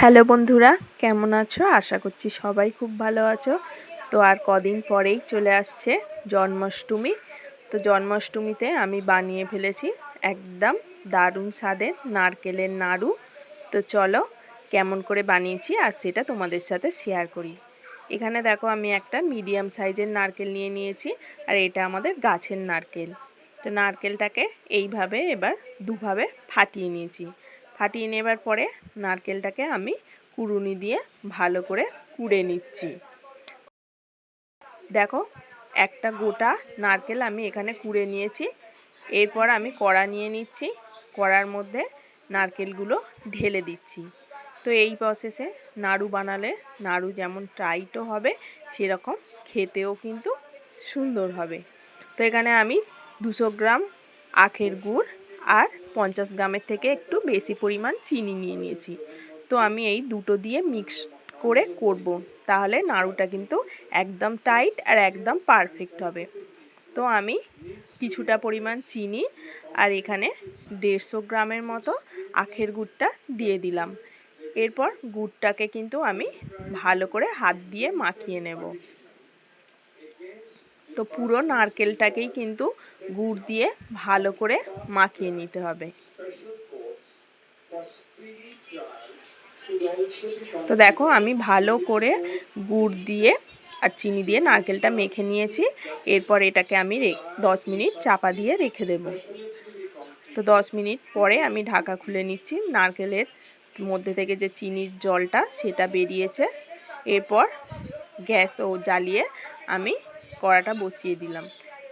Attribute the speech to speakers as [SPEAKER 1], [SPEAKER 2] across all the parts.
[SPEAKER 1] Hello বন্ধুরা, কেমন আছো? আশা করছি সবাই খুব ভালো আছো। তো আর কদিন পরেই চলে আসছে জন্মাষ্টমী। তো জন্মাষ্টমীতে আমি বানিয়ে ফেলেছি একদম দারুণ স্বাদের নারকেলের নাড়ু। তো চলো কেমন করে বানিয়েছি আর সেটা তোমাদের সাথে শেয়ার করি। এখানে দেখো আমি একটা মিডিয়াম সাইজের নারকেল নিয়ে নিয়েছি, আর এটা আমাদের গাছের নারকেল। তো নারকেলটাকে এইভাবে এবার দুভাবে ফাটিয়ে নিয়েছি। ফাটিয়ে নেবার পরে নারকেলটাকে আমি কুড়ুনি দিয়ে ভালো করে কুড়ে নিচ্ছি। দেখো একটা গোটা নারকেল আমি এখানে কুড়ে নিয়েছি। এরপর আমি কড়া নিয়ে নিচ্ছি, কড়ার মধ্যে নারকেলগুলো ঢেলে দিচ্ছি। তো এই প্রসেসে নাড়ু বানালে নাড়ু যেমন টাইটও হবে, সেরকম খেতেও কিন্তু সুন্দর হবে। তো এখানে আমি 200 গ্রাম আখের গুড় আর 50 গ্রামের থেকে একটু বেশি পরিমাণ চিনি নিয়ে নিয়েছি। তো আমি এই দুটো দিয়ে মিক্স করে করব, তাহলে নাড়ুটা কিন্তু একদম টাইট আর একদম পারফেক্ট হবে। তো আমি কিছুটা পরিমাণ চিনি আর এখানে 150 গ্রামের মতো আখের গুড়টা দিয়ে দিলাম। এরপর গুড়টাকে কিন্তু আমি ভালো করে হাত দিয়ে মাখিয়ে নেব। তো পুরো নারকেলটাকেই কিন্তু গুড় দিয়ে ভালো করে মাখিয়ে নিতে হবে। তো দেখো আমি ভালো করে গুড় দিয়ে আর চিনি দিয়ে নারকেলটা মেখে নিয়েছি। এরপর এটাকে আমি 10 মিনিট চাপা দিয়ে রেখে দেব। তো 10 মিনিট পরে আমি ঢাকা খুলে নিচ্ছি। নারকেলের মধ্যে থেকে যে চিনির জলটা সেটা বেরিয়েছে। এরপর গ্যাস জ্বালিয়ে আমি কড়াটা বসিয়ে দিলাম।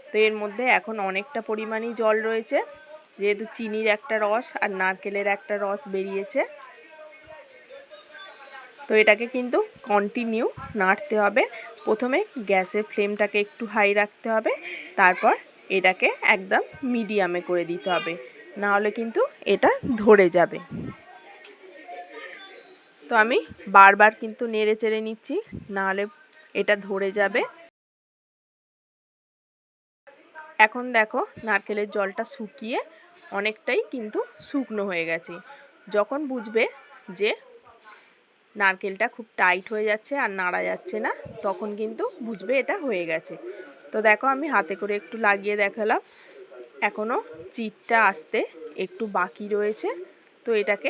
[SPEAKER 1] তো এর মধ্যে এখন অনেকটা পরিমাণই জল রয়েছে, যেহেতু চিনির একটা রস আর নারকেলের একটা রস বেরিয়েছে। তো এটাকে কিন্তু কন্টিনিউ নাড়তে হবে। প্রথমে গ্যাসের ফ্লেমটাকে একটু হাই রাখতে হবে, তারপর এটাকে একদম মিডিয়ামে করে দিতে হবে, না হলে কিন্তু এটা ধরে যাবে। তো আমি বারবার কিন্তু নেড়ে চেড়ে নিচ্ছি, না হলে এটা ধরে যাবে। এখন দেখো নারকেলের জলটা শুকিয়ে অনেকটাই কিন্তু শুকনো হয়ে গেছে। যখন বুঝবে যে নারকেলটা খুব টাইট হয়ে যাচ্ছে আর নাড়া যাচ্ছে না, তখন কিন্তু বুঝবে এটা হয়ে গেছে। তো দেখো আমি হাতে করে একটু লাগিয়ে দেখালাম, এখনও চিটটা আসতে একটু বাকি রয়েছে। তো এটাকে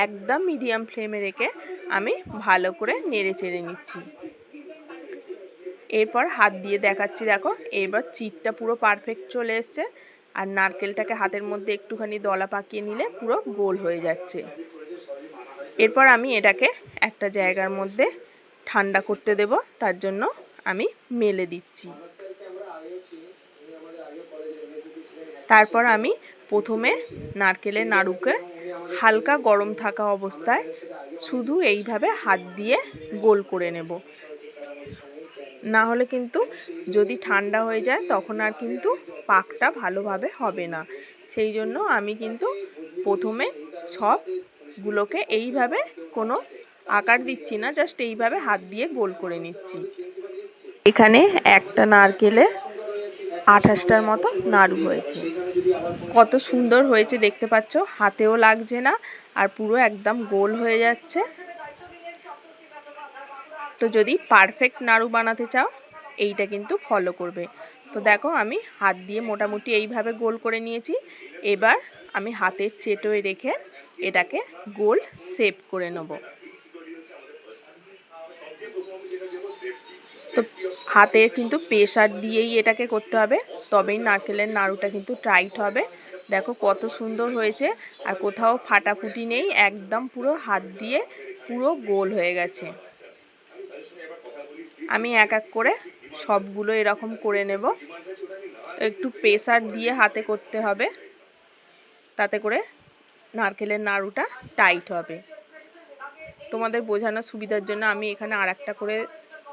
[SPEAKER 1] একদম মিডিয়াম ফ্লেমে রেখে আমি ভালো করে নেড়ে চেড়ে নিচ্ছি। এরপর হাত দিয়ে দেখাচ্ছি, দেখো এবার চিটটা পুরো পারফেক্ট চলে এসছে, আর নারকেলটাকে হাতের মধ্যে একটুখানি দলা পাকিয়ে নিলে পুরো গোল হয়ে যাচ্ছে। এরপর আমি এটাকে একটা জায়গার মধ্যে ঠান্ডা করতে দেব, তার জন্য আমি মেলে দিচ্ছি। তারপর আমি প্রথমে নারকেলের নাড়ুকে হালকা গরম থাকা অবস্থায় শুধু এইভাবে হাত দিয়ে গোল করে নেব, না হলে কিন্তু যদি ঠান্ডা হয়ে যায় তখন আর কিন্তু পাকটা ভালোভাবে হবে না। সেই জন্য আমি কিন্তু প্রথমে সবগুলোকে এইভাবে কোনো আকার দিচ্ছি না, জাস্ট এইভাবে হাত দিয়ে গোল করে নিচ্ছি। এখানে একটা নারকেলে 28টার মতো নাড়ু হয়েছে। কত সুন্দর হয়েছে দেখতে পাচ্ছ, হাতেও লাগছে না আর পুরো একদম গোল হয়ে যাচ্ছে। তো যদি পারফেক্ট নাড়ু বানাতে চাও এইটা কিন্তু ফলো করবে। তো দেখো আমি হাত দিয়ে মোটামুটি এইভাবে গোল করে নিয়েছি। এবার আমি হাতের চেটোয় রেখে এটাকে গোল শেপ করে নেব। তো হাতে কিন্তু প্রেসার দিয়েই এটাকে করতে হবে, তবেই নারকেলের নাড়ুটা কিন্তু টাইট হবে। দেখো কত সুন্দর হয়েছে, আর কোথাও ফাটাফুটি নেই, একদম পুরো হাত দিয়ে পুরো গোল হয়ে গেছে। আমি এক এক করে সবগুলো এরকম করে নেব। তো একটু প্রেসার দিয়ে হাতে করতে হবে, তাতে করে নারকেলের নাড়ুটা টাইট হবে। তোমাদের বোঝানোর সুবিধার জন্য আমি এখানে আর একটা করে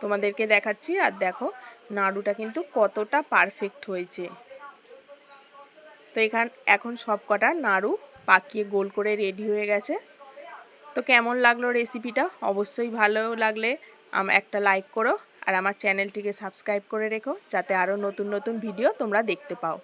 [SPEAKER 1] তোমাদেরকে দেখাচ্ছি। আর দেখো নাড়ুটা কিন্তু কতটা পারফেক্ট হয়েছে। তো এখন সব কটা নাড়ু পাকিয়ে গোল করে রেডি হয়ে গেছে। তো কেমন লাগলো রেসিপিটা? অবশ্যই ভালো লাগলে একটা লাইক করো, আর আমার চ্যানেলটিকে সাবস্ক্রাইব করে রেখো, যাতে আরও নতুন নতুন ভিডিও তোমরা দেখতে পাও।